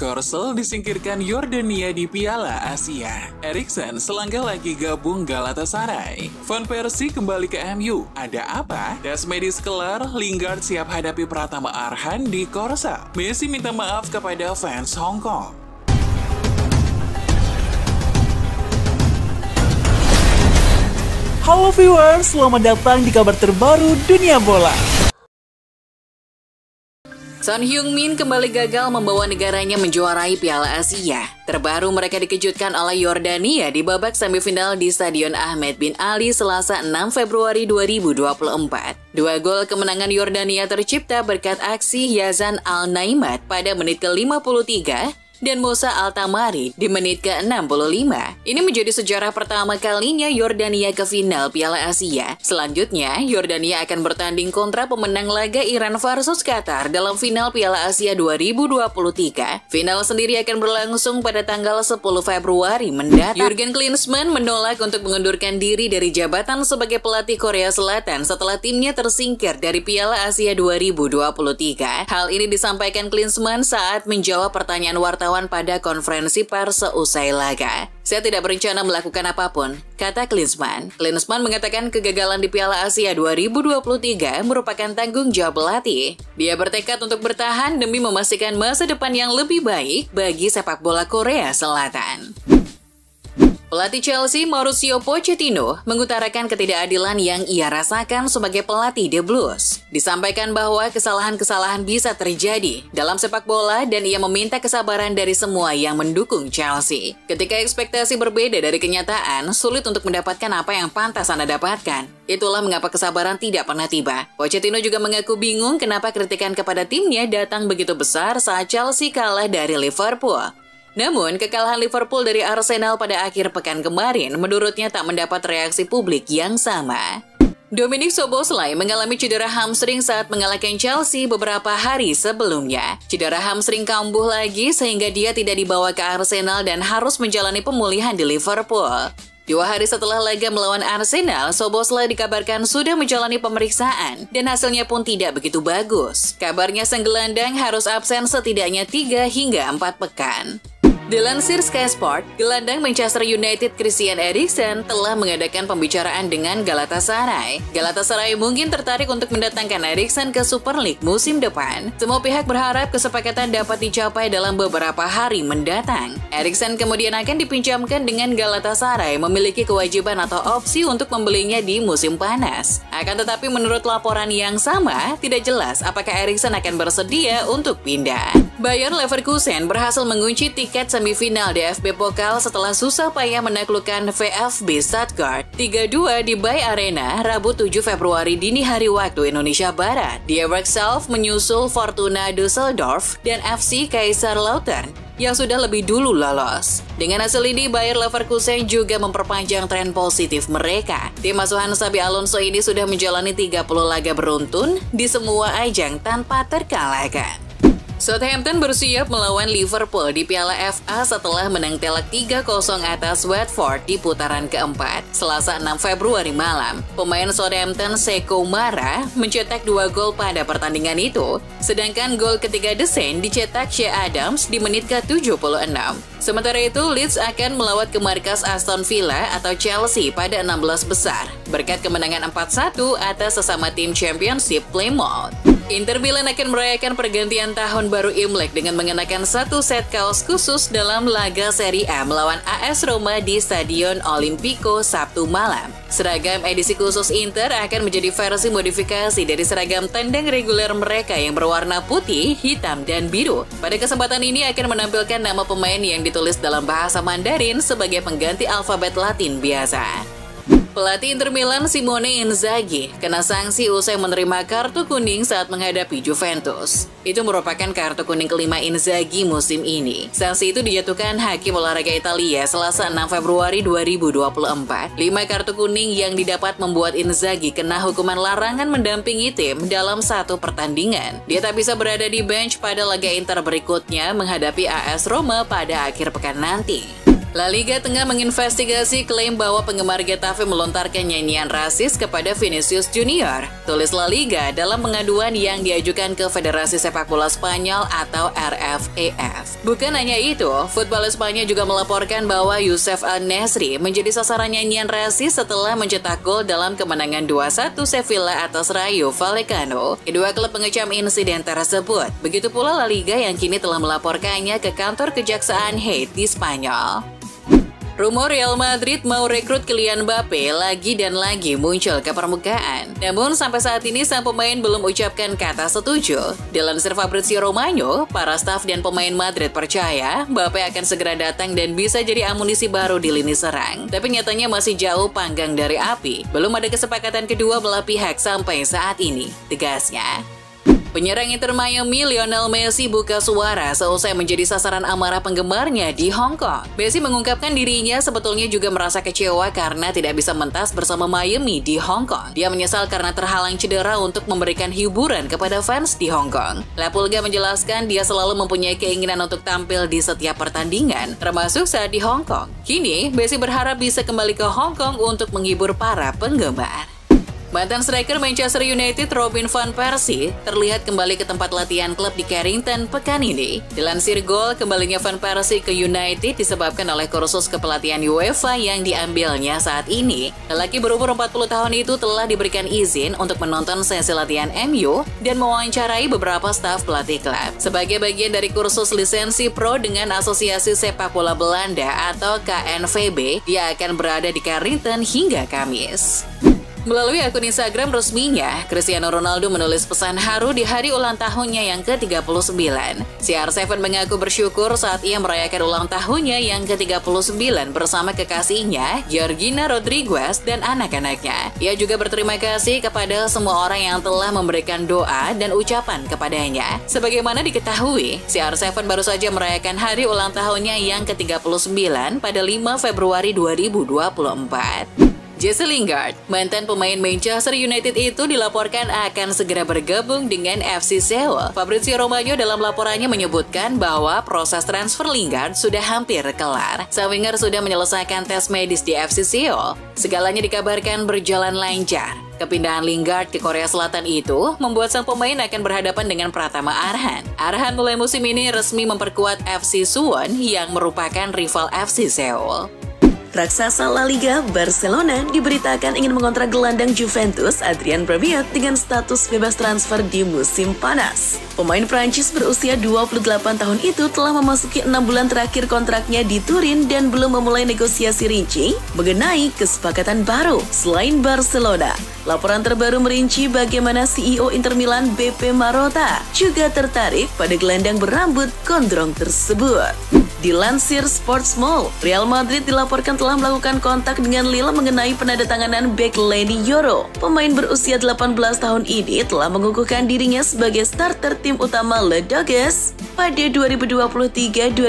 Korsel disingkirkan Yordania di Piala Asia. Eriksen selangkah lagi gabung Galatasaray. Van Persie kembali ke MU. Ada apa? Tes medis kelar, Lingard siap hadapi Pratama Arhan di Korsel. Messi minta maaf kepada fans Hong Kong. Halo viewers, selamat datang di kabar terbaru Dunia Bola. Son Heung-min kembali gagal membawa negaranya menjuarai Piala Asia. Terbaru mereka dikejutkan oleh Yordania di babak semifinal di Stadion Ahmed bin Ali Selasa 6 Februari 2024. Dua gol kemenangan Yordania tercipta berkat aksi Yazan Al-Naimat pada menit ke-53 dan Musa Al-Tamari di menit ke-65. Ini menjadi sejarah pertama kalinya Yordania ke final Piala Asia. Selanjutnya, Yordania akan bertanding kontra pemenang laga Iran versus Qatar dalam final Piala Asia 2023. Final sendiri akan berlangsung pada tanggal 10 Februari mendatang. Jurgen Klinsmann menolak untuk mengundurkan diri dari jabatan sebagai pelatih Korea Selatan setelah timnya tersingkir dari Piala Asia 2023. Hal ini disampaikan Klinsmann saat menjawab pertanyaan wartawan pada konferensi pers seusai laga. Saya tidak berencana melakukan apapun, kata Klinsmann. Klinsmann mengatakan kegagalan di Piala Asia 2023 merupakan tanggung jawab pelatih. Dia bertekad untuk bertahan demi memastikan masa depan yang lebih baik bagi sepak bola Korea Selatan. Pelatih Chelsea Mauricio Pochettino mengutarakan ketidakadilan yang ia rasakan sebagai pelatih The Blues. Disampaikan bahwa kesalahan-kesalahan bisa terjadi dalam sepak bola dan ia meminta kesabaran dari semua yang mendukung Chelsea. Ketika ekspektasi berbeda dari kenyataan, sulit untuk mendapatkan apa yang pantas Anda dapatkan. Itulah mengapa kesabaran tidak pernah tiba. Pochettino juga mengaku bingung kenapa kritikan kepada timnya datang begitu besar saat Chelsea kalah dari Liverpool. Namun, kekalahan Liverpool dari Arsenal pada akhir pekan kemarin menurutnya tak mendapat reaksi publik yang sama. Dominic Szoboszlai mengalami cedera hamstring saat mengalahkan Chelsea beberapa hari sebelumnya. Cedera hamstring kambuh lagi sehingga dia tidak dibawa ke Arsenal dan harus menjalani pemulihan di Liverpool. 2 hari setelah laga melawan Arsenal, Szoboszlai dikabarkan sudah menjalani pemeriksaan dan hasilnya pun tidak begitu bagus. Kabarnya sang gelandang harus absen setidaknya 3 hingga 4 pekan. Dilansir Sky Sport, gelandang Manchester United Christian Eriksen telah mengadakan pembicaraan dengan Galatasaray. Galatasaray mungkin tertarik untuk mendatangkan Eriksen ke Super League musim depan. Semua pihak berharap kesepakatan dapat dicapai dalam beberapa hari mendatang. Eriksen kemudian akan dipinjamkan dengan Galatasaray memiliki kewajiban atau opsi untuk membelinya di musim panas. Akan tetapi menurut laporan yang sama, tidak jelas apakah Eriksen akan bersedia untuk pindah. Bayer Leverkusen berhasil mengunci tiket semifinal DFB Pokal setelah susah payah menaklukkan VfB Stuttgart 3-2 di Bay Arena Rabu 7 Februari dini hari waktu Indonesia Barat. Die Werkself menyusul Fortuna Düsseldorf dan FC Kaiserslautern yang sudah lebih dulu lolos. Dengan hasil ini, Bayer Leverkusen juga memperpanjang tren positif mereka. Tim asuhan Xabi Alonso ini sudah menjalani 30 laga beruntun di semua ajang tanpa terkalahkan. Southampton bersiap melawan Liverpool di Piala FA setelah menang telak 3-0 atas Watford di putaran keempat, Selasa 6 Februari malam. Pemain Southampton Seko Mara mencetak 2 gol pada pertandingan itu, sedangkan gol ketiga The Saints dicetak Shea Adams di menit ke-76. Sementara itu, Leeds akan melawat ke markas Aston Villa atau Chelsea pada 16 besar, berkat kemenangan 4-1 atas sesama tim Championship Plymouth. Inter Milan akan merayakan pergantian tahun baru Imlek dengan mengenakan 1 set kaos khusus dalam laga Serie A melawan AS Roma di Stadion Olimpico Sabtu malam. Seragam edisi khusus Inter akan menjadi versi modifikasi dari seragam tandang reguler mereka yang berwarna putih, hitam, dan biru. Pada kesempatan ini akan menampilkan nama pemain yang ditulis dalam bahasa Mandarin sebagai pengganti alfabet Latin biasa. Pelatih Inter Milan Simone Inzaghi kena sanksi usai menerima kartu kuning saat menghadapi Juventus. Itu merupakan kartu kuning kelima Inzaghi musim ini. Sanksi itu dijatuhkan Hakim Olahraga Italia Selasa 6 Februari 2024. 5 kartu kuning yang didapat membuat Inzaghi kena hukuman larangan mendampingi tim dalam 1 pertandingan. Dia tak bisa berada di bench pada laga Inter berikutnya menghadapi AS Roma pada akhir pekan nanti. La Liga tengah menginvestigasi klaim bahwa penggemar Getafe melontarkan nyanyian rasis kepada Vinicius Junior. Tulis La Liga dalam pengaduan yang diajukan ke Federasi Sepak Bola Spanyol atau RFEF. Bukan hanya itu, Football Spanyol juga melaporkan bahwa Youssef Al-Nesri menjadi sasaran nyanyian rasis setelah mencetak gol dalam kemenangan 2-1 Sevilla atas Rayo Vallecano. Kedua klub mengecam insiden tersebut. Begitu pula La Liga yang kini telah melaporkannya ke kantor kejaksaan Hague di Spanyol. Rumor Real Madrid mau rekrut Kylian Mbappe lagi dan lagi muncul ke permukaan. Namun sampai saat ini sang pemain belum ucapkan kata setuju. Dilansir Fabrizio Romano, para staf dan pemain Madrid percaya Mbappe akan segera datang dan bisa jadi amunisi baru di lini serang. Tapi nyatanya masih jauh panggang dari api. Belum ada kesepakatan kedua belah pihak sampai saat ini, tegasnya. Penyerang Inter Miami Lionel Messi buka suara seusai menjadi sasaran amarah penggemarnya di Hong Kong. Messi mengungkapkan dirinya sebetulnya juga merasa kecewa karena tidak bisa mentas bersama Miami di Hong Kong. Dia menyesal karena terhalang cedera untuk memberikan hiburan kepada fans di Hong Kong. La Pulga menjelaskan dia selalu mempunyai keinginan untuk tampil di setiap pertandingan, termasuk saat di Hong Kong. Kini, Messi berharap bisa kembali ke Hong Kong untuk menghibur para penggemar. Mantan striker Manchester United Robin van Persie terlihat kembali ke tempat latihan klub di Carrington pekan ini. Dilansir Goal, kembalinya Van Persie ke United disebabkan oleh kursus kepelatihan UEFA yang diambilnya saat ini. Lelaki berumur 40 tahun itu telah diberikan izin untuk menonton sesi latihan MU dan mewawancarai beberapa staf pelatih klub. Sebagai bagian dari kursus lisensi pro dengan Asosiasi Sepak Bola Belanda atau KNVB, dia akan berada di Carrington hingga Kamis. Melalui akun Instagram resminya, Cristiano Ronaldo menulis pesan haru di hari ulang tahunnya yang ke-39. CR7 mengaku bersyukur saat ia merayakan ulang tahunnya yang ke-39 bersama kekasihnya, Georgina Rodriguez, dan anak-anaknya. Ia juga berterima kasih kepada semua orang yang telah memberikan doa dan ucapan kepadanya. Sebagaimana diketahui, CR7 baru saja merayakan hari ulang tahunnya yang ke-39 pada 5 Februari 2024. Jesse Lingard, mantan pemain Manchester United itu dilaporkan akan segera bergabung dengan FC Seoul. Fabrizio Romano dalam laporannya menyebutkan bahwa proses transfer Lingard sudah hampir kelar. Sang winger sudah menyelesaikan tes medis di FC Seoul. Segalanya dikabarkan berjalan lancar. Kepindahan Lingard ke Korea Selatan itu membuat sang pemain akan berhadapan dengan Pratama Arhan. Arhan mulai musim ini resmi memperkuat FC Suwon yang merupakan rival FC Seoul. Raksasa La Liga, Barcelona diberitakan ingin mengontrak gelandang Juventus Adrien Rabiot dengan status bebas transfer di musim panas. Pemain Prancis berusia 28 tahun itu telah memasuki 6 bulan terakhir kontraknya di Turin dan belum memulai negosiasi rinci mengenai kesepakatan baru. Selain Barcelona, laporan terbaru merinci bagaimana CEO Inter Milan BP Marotta juga tertarik pada gelandang berambut gondrong tersebut. Dilansir Sportsmall, Real Madrid dilaporkan telah melakukan kontak dengan Lille mengenai penandatanganan bek Leny Yoro. Pemain berusia 18 tahun ini telah mengukuhkan dirinya sebagai starter tim utama Le Doges pada 2023-2024,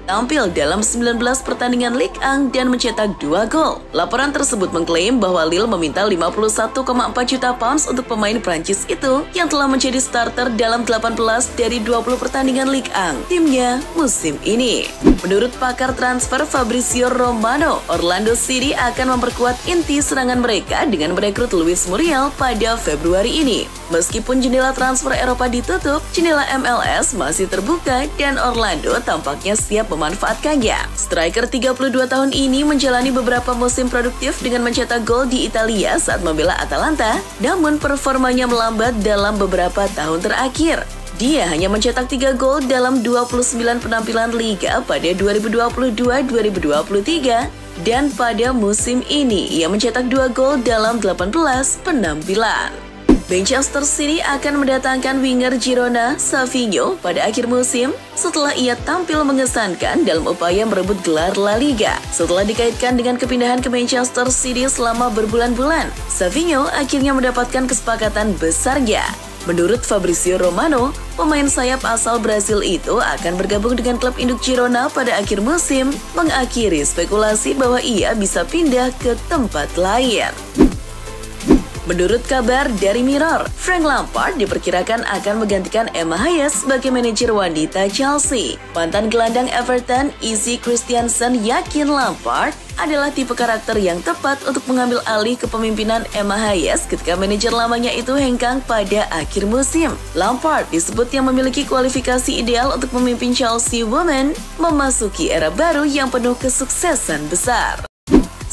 tampil dalam 19 pertandingan Ligue 1 dan mencetak 2 gol. Laporan tersebut mengklaim bahwa Lille meminta 51,4 juta pounds untuk pemain Prancis itu yang telah menjadi starter dalam 18 dari 20 pertandingan Ligue 1 timnya musim ini. Menurut pakar transfer Fabrizio Romano, Orlando City akan memperkuat inti serangan mereka dengan merekrut Luis Muriel pada Februari ini. Meskipun jendela transfer Eropa ditutup, jendela MLS masih terbuka dan Orlando tampaknya siap memanfaatkannya. Striker 32 tahun ini menjalani beberapa musim produktif dengan mencetak gol di Italia saat membela Atalanta, namun performanya melambat dalam beberapa tahun terakhir. Dia hanya mencetak 3 gol dalam 29 penampilan Liga pada 2022-2023 dan pada musim ini ia mencetak 2 gol dalam 18 penampilan. Manchester City akan mendatangkan winger Girona, Savinho, pada akhir musim setelah ia tampil mengesankan dalam upaya merebut gelar La Liga. Setelah dikaitkan dengan kepindahan ke Manchester City selama berbulan-bulan, Savinho akhirnya mendapatkan kesepakatan besarnya. Menurut Fabrizio Romano, pemain sayap asal Brasil itu akan bergabung dengan klub induk Girona pada akhir musim, mengakhiri spekulasi bahwa ia bisa pindah ke tempat lain. Menurut kabar dari Mirror, Frank Lampard diperkirakan akan menggantikan Emma Hayes sebagai manajer wanita Chelsea. Mantan gelandang Everton, Izzy Christiansen yakin Lampard adalah tipe karakter yang tepat untuk mengambil alih kepemimpinan Emma Hayes ketika manajer lamanya itu hengkang pada akhir musim. Lampard disebut yang memiliki kualifikasi ideal untuk memimpin Chelsea Women memasuki era baru yang penuh kesuksesan besar.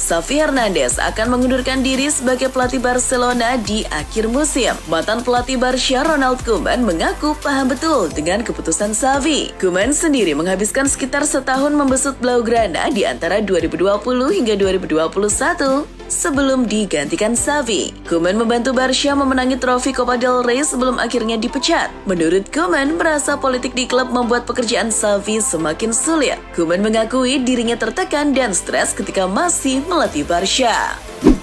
Xavi Hernandez akan mengundurkan diri sebagai pelatih Barcelona di akhir musim. Mantan pelatih Barca Ronald Koeman mengaku paham betul dengan keputusan Xavi. Koeman sendiri menghabiskan sekitar setahun membesut Blaugrana di antara 2020 hingga 2021 sebelum digantikan Xavi. Koeman membantu Barca memenangi trofi Copa del Rey sebelum akhirnya dipecat. Menurut Koeman, merasa politik di klub membuat pekerjaan Xavi semakin sulit. Koeman mengakui dirinya tertekan dan stres ketika masih melatih Barca.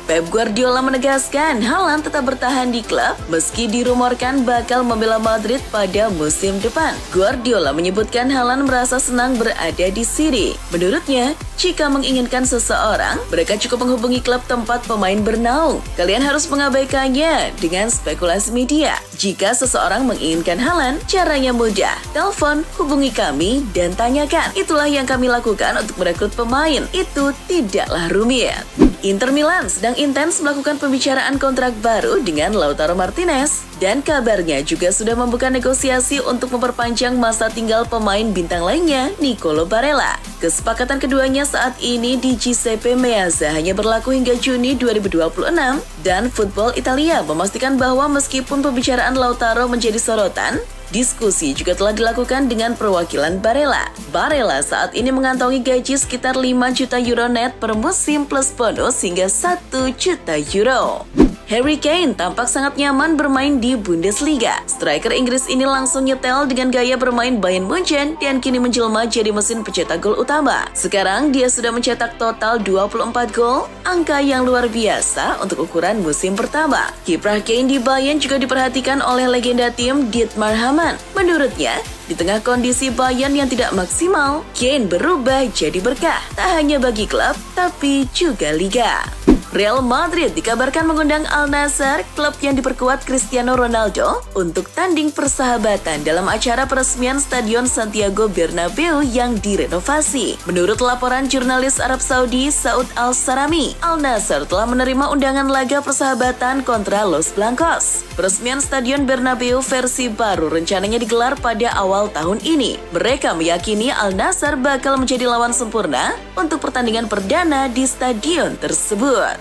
Pep Guardiola menegaskan Haaland tetap bertahan di klub meski dirumorkan bakal membela Madrid pada musim depan. Guardiola menyebutkan Haaland merasa senang berada di City. Menurutnya, jika menginginkan seseorang, mereka cukup menghubungi klub tempat pemain bernaung. Kalian harus mengabaikannya dengan spekulasi media. Jika seseorang menginginkan Haaland, caranya mudah. Telepon, hubungi kami, dan tanyakan. Itulah yang kami lakukan untuk merekrut pemain. Itu tidaklah rumit. Inter Milan sedang intens melakukan pembicaraan kontrak baru dengan Lautaro Martinez dan kabarnya juga sudah membuka negosiasi untuk memperpanjang masa tinggal pemain bintang lainnya, Nicolo Barella. Kesepakatan keduanya saat ini di Giuseppe Meazza hanya berlaku hingga Juni 2026 dan Football Italia memastikan bahwa meskipun pembicaraan Lautaro menjadi sorotan, diskusi juga telah dilakukan dengan perwakilan Barella. Barella saat ini mengantongi gaji sekitar 5 juta euro net per musim plus bonus hingga 1 juta euro. Harry Kane tampak sangat nyaman bermain di Bundesliga. Striker Inggris ini langsung nyetel dengan gaya bermain Bayern Munchen dan kini menjelma jadi mesin pencetak gol utama. Sekarang dia sudah mencetak total 24 gol, angka yang luar biasa untuk ukuran musim pertama. Kiprah Kane di Bayern juga diperhatikan oleh legenda tim Dietmar Hamann. Menurutnya, di tengah kondisi Bayern yang tidak maksimal, Kane berubah jadi berkah, tak hanya bagi klub, tapi juga liga. Real Madrid dikabarkan mengundang Al Nassr, klub yang diperkuat Cristiano Ronaldo, untuk tanding persahabatan dalam acara peresmian Stadion Santiago Bernabeu yang direnovasi. Menurut laporan jurnalis Arab Saudi Saud Al-Sarami, Al Nassr telah menerima undangan laga persahabatan kontra Los Blancos. Peresmian Stadion Bernabeu versi baru rencananya digelar pada awal tahun ini. Mereka meyakini Al Nassr bakal menjadi lawan sempurna untuk pertandingan perdana di stadion tersebut.